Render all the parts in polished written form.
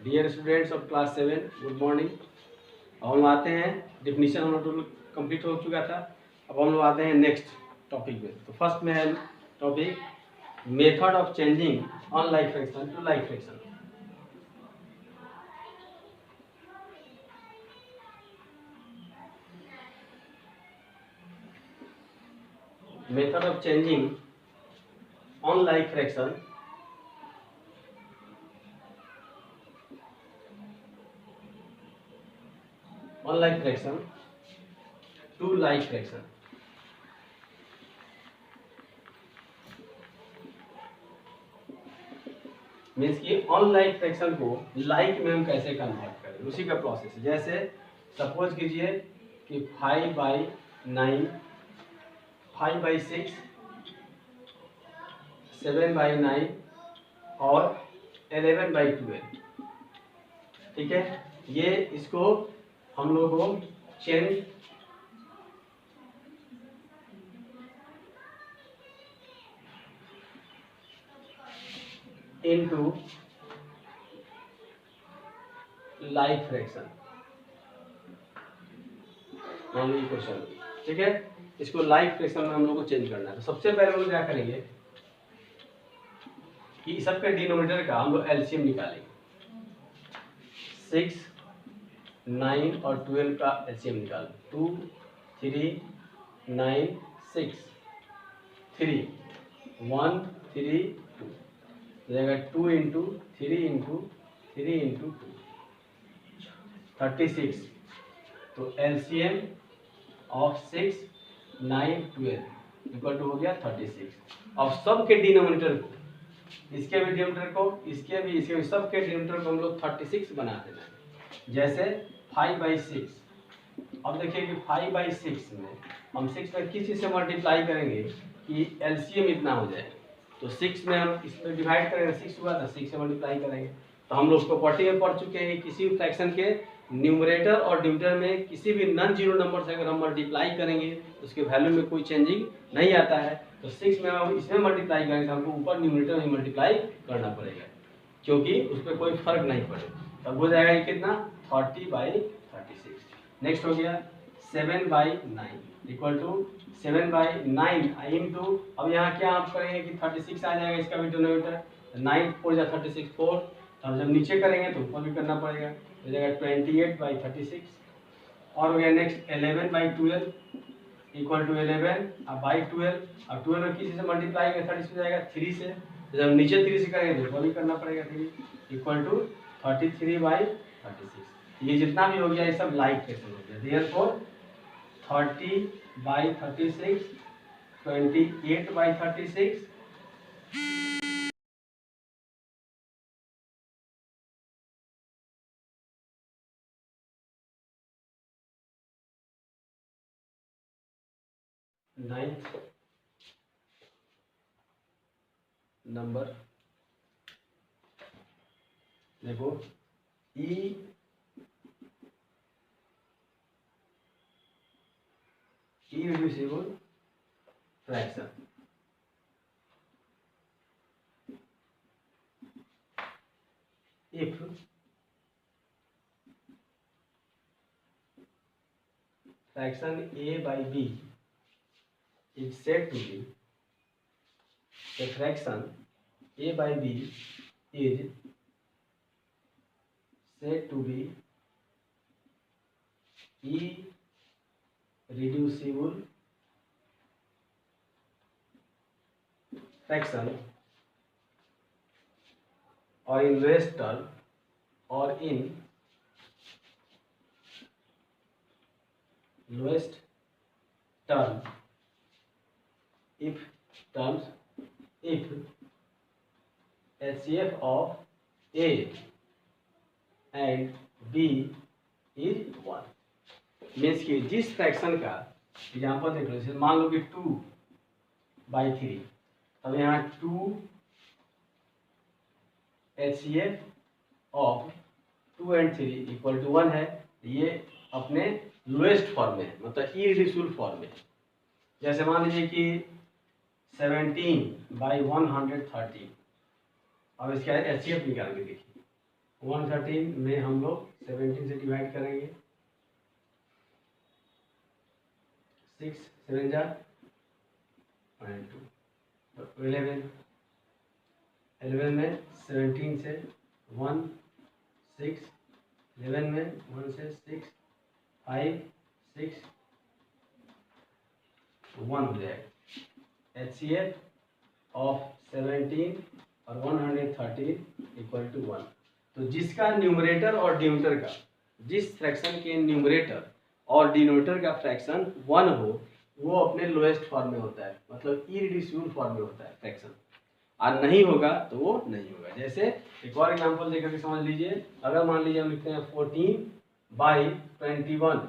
Dear students of class 7, good morning. अब हम आते हैं, डिफिनीशन हम लोग कंप्लीट हो चुका था। अब हम लोग आते हैं नेक्स्ट टॉपिक में। तो फर्स्ट में है topic method of changing unlike fraction to like fraction. Method of changing unlike fraction to like fraction. Means कि ऑन लाइक फ्रैक्शन को लाइक में हम कैसे कन्वर्ट करें, उसी का प्रोसेस है। जैसे सपोज कीजिए कि 5/9, 5/6, 7/9 और 11/12। ठीक है, ये इसको हम लोग को change into like fraction question. ठीक है, इसको लाइक फ्रैक्शन में हम लोग को चेंज करना है। तो सबसे पहले हम लोग क्या करेंगे कि सबके डिनोमिनेटर का हम लोग एलसीएम निकालेंगे। 6, 9 और 12 का एलसीएम निकालो। 2, 3, 9, 6, 3, 1, 3, 2 जाएगा। 2 इंटू 3 इंटू 3 इंटू 2, 36। तो एलसीएम ऑफ 6, 9, 12 इक्वल टू हो गया 36। अब सब के डिनोमिनेटर को, इसके भी डिनोमिनेटर को, इसके भी सब के डिनोमिनेटर को हम लोग 36 बना देना है। जैसे 5/6। अब देखिए कि 5/6 में हम 6 में किस चीज़ से मल्टीप्लाई करेंगे कि एलसीएम इतना हो जाए। तो 6 में हम इसमें डिवाइड करेंगे, 6 हुआ तो 6 से मल्टीप्लाई करेंगे। तो हम लोग प्रॉपर्टी में पढ़ चुके हैं कि किसी भी फ्रैक्शन के न्यूमरेटर और डिविडेंड में किसी भी नॉन जीरो नंबर से अगर हम मल्टीप्लाई करेंगे तो उसके वैल्यू में कोई चेंजिंग नहीं आता है। तो 6 में हम इसमें मल्टीप्लाई करेंगे तो हमको ऊपर न्यूमरेटर में मल्टीप्लाई करना पड़ेगा, क्योंकि उस पर कोई फर्क नहीं पड़ेगा। तब हो जाएगा कितना, 30/36। नेक्स्ट हो गया 7/9 इक्वल टू 7/9 इंटू, अब यहाँ क्या आप करेंगे कि 36 आ जाएगा, इसका भी डिनोमिनेटर 9 4 जा 36 4। अब जब नीचे करेंगे तो ऊपर भी करना पड़ेगा, हो जाएगा 28/36। और हो गया नेक्स्ट 11/12 इक्वल टू 11 अब बाई 12। अब 12 किसी से मल्टीप्लाई करेंगे 36 हो जाएगा 3 से। तो जब नीचे 3 से करेंगे तो ऊपर भी करना पड़ेगा 3 इक्वल टू 33/36। ये जितना भी हो गया ये सब लाइक फ्रैक्शन हो गया। देयरफॉर 30/36, 28/36, नाइन्थ नंबर देखो irreducible fraction if fraction a by b is said to be a fraction a by b is said to be irreducible fraction or in lowest term or in lowest term if HCF of A and B is 1। Means कि जिस fraction का example देख लो, जैसे मान लो कि 2/3, अब यहाँ 2 HCF of 2 and 3 equal to 1 है। ये अपने लोएस्ट फॉर्म में है, मतलब इरिड्यूसिबल फॉर्म में। जैसे मान लीजिए कि 17/130, अब इसका HCF निकाल के देखिए। 113 में हम लोग 17 से डिवाइड करेंगे, 6 7 जा 2, तो 11 में 17 से 1 6, 11 में 1 से 6 5 6 1 हो जाएगा। HCF ऑफ 17 और 113 इक्वल टू 1। तो जिसका न्यूमरेटर और डिनोमिनेटर का, जिस फ्रैक्शन के न्यूमरेटर और डिनोमिनेटर का फ्रैक्शन 1 हो, वो अपने लोएस्ट फॉर्म में होता है, मतलब इरिड्यूसिबल फॉर्म में होता है फ्रैक्शन, और नहीं होगा तो वो नहीं होगा। जैसे एक और एग्जांपल देकर के समझ लीजिए, अगर मान लीजिए हम लिखते हैं 14/21,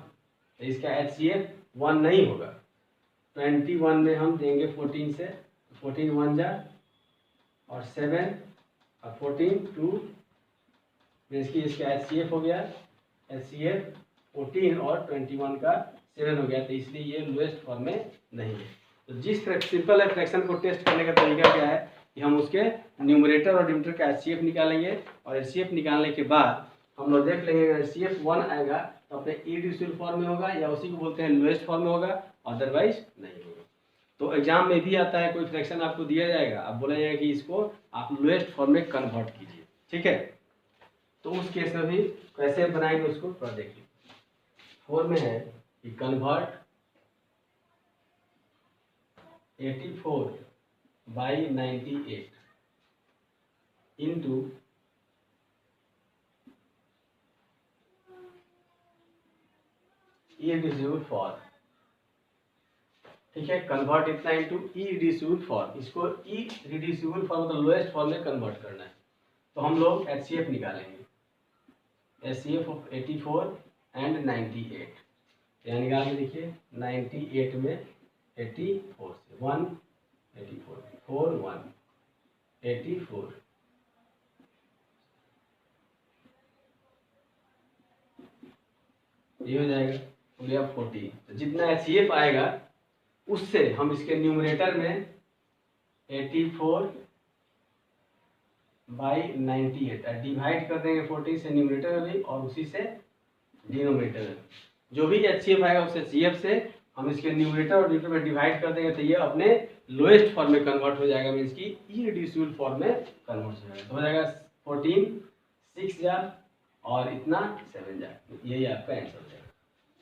तो इसका HCF 1 नहीं होगा। 21 में हम देंगे 14 से, 14 1 जा और 7 और 14 2, इसका HCF हो गया, HCF 14 और 21 का 7 हो गया, तो इसलिए ये लोएस्ट फॉर्म में नहीं है। तो जिस सिंपल है फ्रैक्शन को टेस्ट करने का तरीका क्या है कि हम उसके न्यूमरेटर और डिनोमिनेटर का HCF निकालेंगे, और HCF निकालने के बाद हम लोग देख लेंगे अगर HCF 1 आएगा तो अपने इरिड्यूसिबल फॉर्म में होगा, या उसी को बोलते हैं लोएस्ट फॉर्म में होगा, अदरवाइज नहीं होगा। तो एग्जाम में भी आता है, कोई फ्रैक्शन आपको दिया जाएगा, अब बोला जाएगा कि इसको आप लोएस्ट फॉर्म में कन्वर्ट कीजिए, ठीक है। तो उस केस में भी कैसे बनाएंगे उसको थोड़ा देखिए। 4 में है कि कन्वर्ट 84/98 इंटू इरिड्यूसिबल फॉर्म, ठीक है। कन्वर्ट इतना इंटू इरिड्यूसिबल फॉर्म, इसको इरिड्यूसिबल फॉर्म मतलब लोएस्ट फॉर्म में कन्वर्ट करना है। तो हम लोग HCF निकालेंगे, HCF ऑफ 84 एंड 98, यहाँ निकाल के देखिए 98 में 84 से 1 84 4 1 84, ये हो जाएगा, हो गया 40। तो जितना HCF आएगा उससे हम इसके न्यूमरेटर में 84/98 डिवाइड कर देंगे 40 से न्यूमरेटर में भी, और उसी से डिनोमिनेटर में जो भी HCF आएगा उसे CF से हम इसके न्यूमरेटर और डिनोमिनेटर में डिवाइड कर देंगे, तो ये अपने लोएस्ट फॉर्म में कन्वर्ट हो जाएगा, मीन्स की इरिड्यूसिबल फॉर्म में कन्वर्ट हो जाएगा। तो हो जाएगा 14 6 जा और इतना 7 जा, यही आपका आंसर हो जाएगा,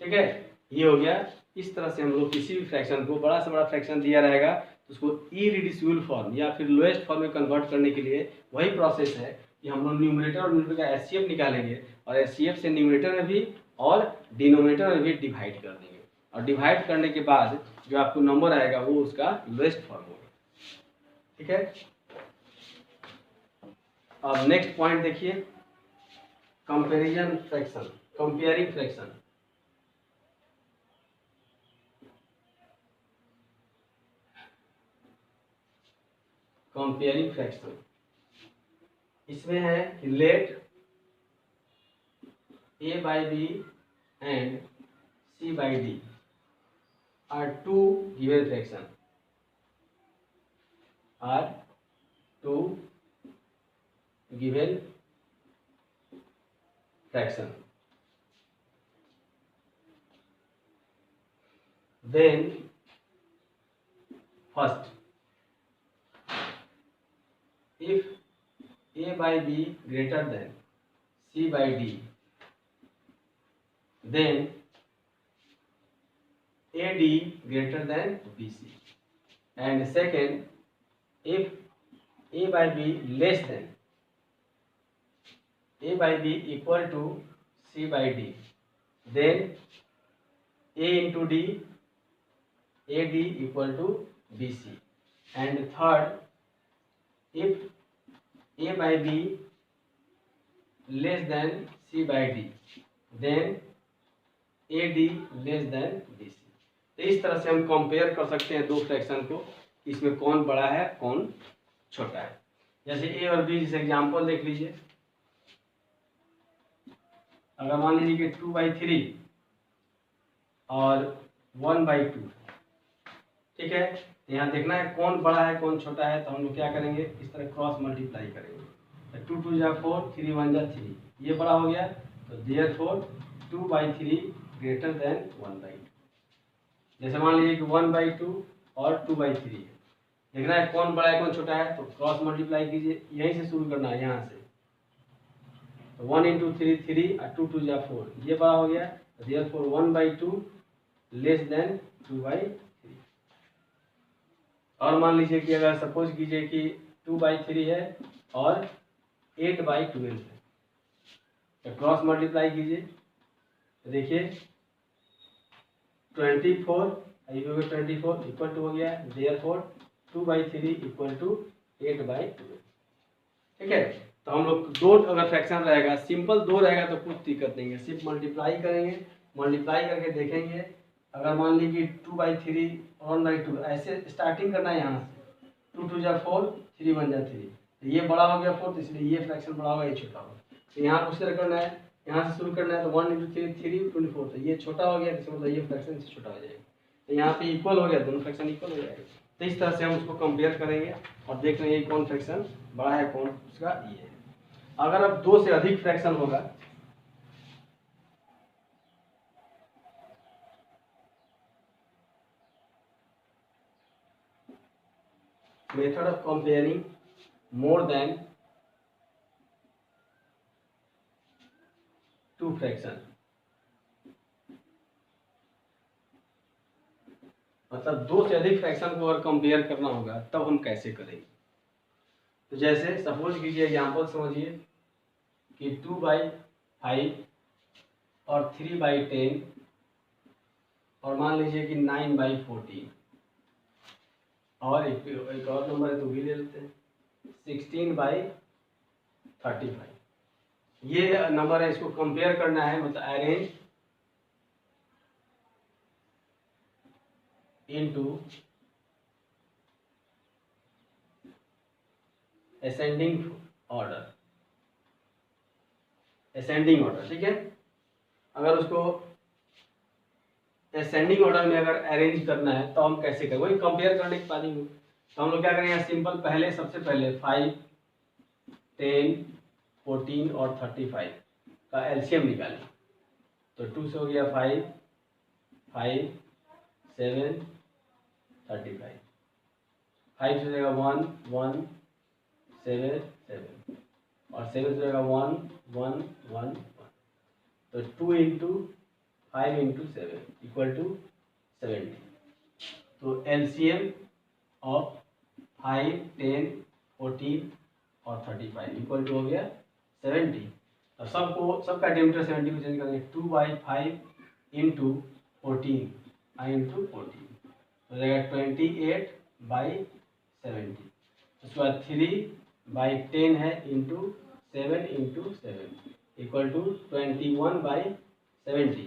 ठीक है। ये हो गया। इस तरह से हम लोग किसी भी फ्रैक्शन को, बड़ा से बड़ा फ्रैक्शन दिया रहेगा तो उसको इरिड्यूसिबल फॉर्म या फिर लोएस्ट फॉर्म में कन्वर्ट करने के लिए वही प्रोसेस है कि हम लोग न्यूमरेटर और डिनोमिनेटर का HCF निकालेंगे, और HCF से न्यूमरेटर में भी और डिनोमिनेटर में भी डिवाइड कर देंगे, और डिवाइड करने के बाद जो आपको नंबर आएगा वो उसका लोएस्ट फॉर्म होगा, ठीक है। अब नेक्स्ट पॉइंट देखिए, comparison fraction, comparing fraction. Comparing fraction इसमें है कि late A/B and C/D are two given fraction, are two given fraction, then first if A/B greater than C/D, then AD greater than BC, and second if A/B less than A/B equal to C/D, then A into D, AD equal to BC, and third if A/B less than C/D, then AD less than BC। तो इस तरह से हम compare कर सकते हैं दो fraction को, इसमें कौन बड़ा है कौन छोटा है। जैसे A और B, जैसे एग्जांपल देख लीजिए, अगर मान लीजिए कि 2/3 और 1/2, ठीक है। यहाँ देखना है कौन बड़ा है कौन छोटा है, तो हम लोग क्या करेंगे, इस तरह क्रॉस मल्टीप्लाई करेंगे। 2 2 जा 4, 3 1 जा 3, ये बड़ा हो गया, तो देयरफॉर 2/3 ग्रेटर देन 1/2। जैसे मान लीजिए कि 1/2 और 2/3 है, देखना है कौन बड़ा है कौन छोटा है, तो क्रॉस मल्टीप्लाई कीजिए, यहीं से शुरू करना है, यहाँ से। तो 1 × 3 3 और 2 2 जा 4, ये बड़ा हो गया, देयरफॉर 1/2 लेस देन 2/3। और मान लीजिए कि अगर सपोज कीजिए कि 2/3 है और 8/12 है, तो क्रॉस मल्टीप्लाई कीजिए, तो देखिए 24 इक्वल टू हो गया, देयरफॉर 2/3 इक्वल टू 8/12। ठीक है, तो हम लोग दो अगर फ्रैक्शन रहेगा, सिंपल दो रहेगा तो कुछ दिक्कत नहीं है, सिर्फ मल्टीप्लाई करेंगे, मल्टीप्लाई करके देखेंगे। अगर मान लीजिए 2/3 और 1/2 ऐसे स्टार्टिंग करना है, यहाँ से 2 2 जा 4, 3 1 जा 3, तो ये बड़ा हो गया 4, तो इसलिए ये फ्रैक्शन बड़ा होगा, ये छोटा होगा। तो यहाँ कुछ तरह करना है, यहाँ से शुरू करना है, तो 1 × 3 3 24, तो ये छोटा हो गया, तो ये फ्रैक्शन से छोटा हो जाएगा, तो यहाँ पे इक्वल हो गया, दोनों फ्रैक्शन इक्वल हो जाएगा। तो इस तरह से हम उसको कंपेयर करेंगे और देख रहे हैं कौन फ्रैक्शन बड़ा है कौन उसका ये है। अगर अब 2 से अधिक फ्रैक्शन होगा, method of comparing more than 2 fraction, मतलब 2 से अधिक फ्रैक्शन को अगर कंपेयर करना होगा तब हम कैसे करेंगे। तो जैसे सपोज कीजिए, एग्जांपल समझिए कि 2/5 और 3/10 और मान लीजिए कि 9/14, और एक और नंबर है तो भी ले लेते हैं 16/35। ये नंबर है, इसको कंपेयर करना है, मतलब arrange into ascending order, ascending order. ठीक है, अगर उसको असेंडिंग ऑर्डर में अगर अरेंज करना है तो हम कैसे करें, वही कंपेयर करने के बाद ही। तो हम लोग क्या करेंगे, सिंपल पहले सबसे पहले 5 10 14 और 35 का एलसीएम निकालें। तो 2 से हो गया 5 5 7 35, 5 से हो जाएगा 1 1 7 7 और 7 से हो जाएगा 1 1 1 1। तो 2 × 5 × 7 इक्वल टू 70। तो एलसीएम ऑफ 5 10 14 और 35 इक्वल टू हो गया 70। अब सबका डिनोमिनेटर 70 को चेंज करेंगे, 2/5 × 14 × 14 हो जाएगा 28/70। उसके बाद 3/10 है इंटू 7 × 7 इक्वल टू 21/70।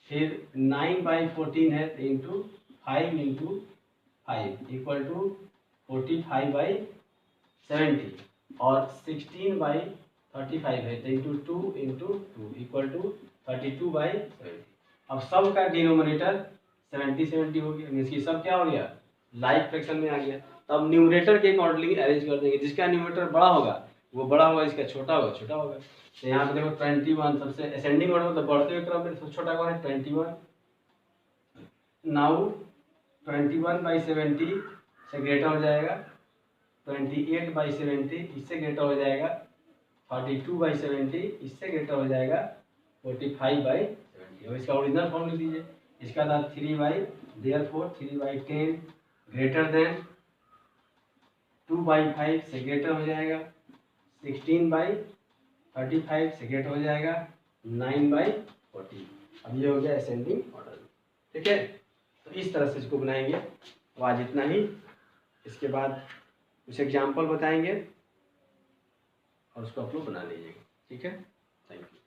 फिर 9/14 है इंटू 5 × 5 इक्वल टू 45/70 और 16/35 है तो इंटू 2 × 2 इक्वल टू 32/70। अब सब का डिनोमिनेटर 70 70 हो गया, इसकी सब क्या हो गया, लाइक फ्रैक्शन में आ गया। तब न्यूमरेटर के अकॉर्डिंगली अरेंज कर देंगे, जिसका न्यूमरेटर बड़ा होगा वो बड़ा होगा, इसका छोटा होगा छोटा होगा। तो यहाँ पे देखो 21 सबसे असेंडिंग ऑर्डर मतलब बढ़ते हुए क्रम में सबसे छोटा कौन है, 21। नाउ 21/70 से ग्रेटर हो जाएगा 28/70, इससे ग्रेटर हो जाएगा 42/70, इससे ग्रेटर हो जाएगा 45/70। और इसका ओरिजिनल फॉर्म लिख दीजिए, इसका था 3/, देयरफॉर 3/10 ग्रेटर देन 2/5 से ग्रेटर हो जाएगा 16/35 से ग्रेटर हो जाएगा 9/40। अब ये हो गया असेंडिंग ऑर्डर। ठीक है, तो इस तरह से इसको बनाएंगे। तो आज इतना ही, इसके बाद कुछ एग्जाम्पल बताएंगे और उसको आप लोग बना लीजिएगा। ठीक है, थैंक यू।